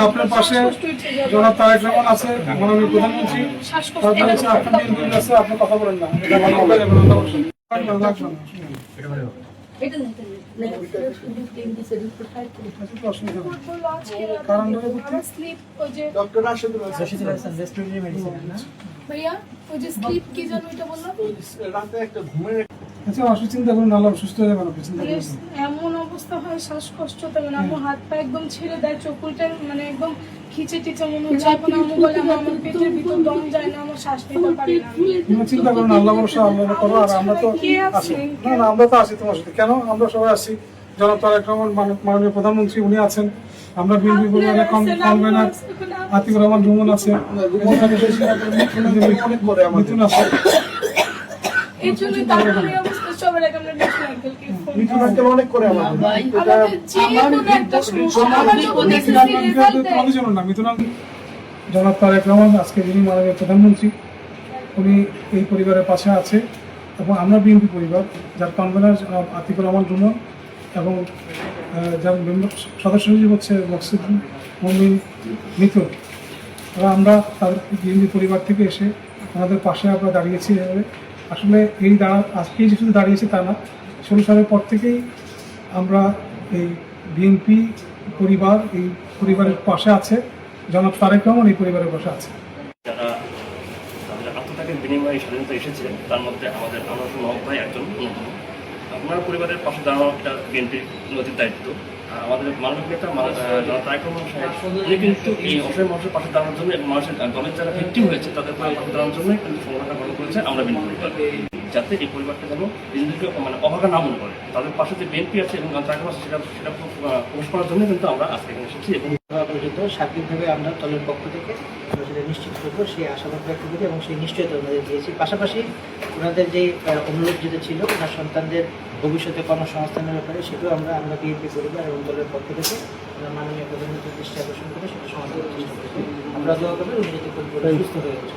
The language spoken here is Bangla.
আপনার পাশে জনাব তারেক রহমান আছে, মাননীয় প্রধানমন্ত্রী, তারপরে হচ্ছে আপনার বিএনপি আছে, আপনি কথা বলেন না, এটা ভালো হবে এবং লাগবে না। আচ্ছা, চিন্তা করুন, আল্লাহ সুস্থ হয়ে যাবেন। এমন অবস্থা হয় শ্বাসকষ্ট, তেমন আমার হাত পা একদম ছেড়ে দেয়, চোখটা মানে একদম খিচে টিচে মনে হচ্ছে। এখন আমি বলে আমার পেটের ভিতর দম যায় না, আমার শ্বাস নিতে পারি না। চিন্তা করুন, আল্লাহ ভরসা, আল্লাহ করো। আর আমরা তো আছি, না আমরা তো আছি তোমার সাথে। কেন আমরা সবাই আছি। জনাব তারেক রহমান মাননীয় প্রধানমন্ত্রী উনি আছেন, আমরা বিএনপি পরিবারের কনভেনার আতিকুর রহমান রুমন আছে, মিথুন আছে। এই জন্য তারপরে অবস্থা সবার আগে আমরা মিথুন আঙ্কেল অনেক করে আমাদের জনাব তারেক রহমান আজকে যিনি মাননীয় প্রধানমন্ত্রী, উনি এই পরিবারের পাশে আছে এবং আমরা বিএনপি পরিবার যার কনভেনার আতিকুর রহমান রুমন এবং যার সদস্য সচিব হচ্ছে মকসুদ মমিন মিথুন। আমরা তাদের বিএনপি পরিবার থেকে এসে আমাদের পাশে আমরা দাঁড়িয়েছি। আসলে এই আজকেই যে শুধু দাঁড়িয়েছি তা না, 16 সালের পর থেকেই আমরা এই বিএনপি পরিবার এই পরিবারের পাশে আছে। জনাব তারেক রহমান এই পরিবারের পাশে আছে। যারা তাদের আত্মত্যাগের বিনিময়ে স্বাধীনতা এসেছিলেন তার মধ্যে আমাদের নবাব ভাই একজন অন্যতম। আপনার পরিবারের পাশে দাঁড়ানো একটা বিএনপির নদীর দায়িত্ব। আমাদের মানবিক নেতা জনাব তারেক রহমান সাহেব উনি কিন্তু এই অসহায় মানুষের পাশে দাঁড়ানোর জন্য এবং মানুষের দলের যারা ভিক্টিম হয়েছে তাদের পাশে দাঁড়ানোর জন্যই কিন্তু সংগঠনটা গঠন করেছে আমরা বিএনপি পরিবার, যাতে এই পরিবারটা যেন নিজেদেরকে মানে অভাগা না মনে করে। তাদের পাশে যে বিএনপি আছে এবং তারেক রহমান সেটা প্রকাশ করার জন্য কিন্তু আমরা আজকে এখানে এসেছি। এবং পর্যন্ত সার্বিকভাবে আমরা দলের পক্ষ থেকে আমরা সেটা নিশ্চিত করবো, সেই আশাবাদ ব্যক্ত করি এবং সেই নিশ্চয়তা ওনাদের দিয়েছি। পাশাপাশি ওনাদের যে অনুরোধ যেটা ছিল ওনার সন্তানদের ভবিষ্যতে কর্মসংস্থানের ব্যাপারে, সেটাও আমরা বিএনপি পরিবার এবং দলের পক্ষ থেকে আমরা মাননীয় প্রধানমন্ত্রীর দৃষ্টি আকর্ষণ করে সেটা সমাধানের চেষ্টা করবো। আমরা দোয়া করবো উনি যাতে সুস্থ হয়ে ওঠে।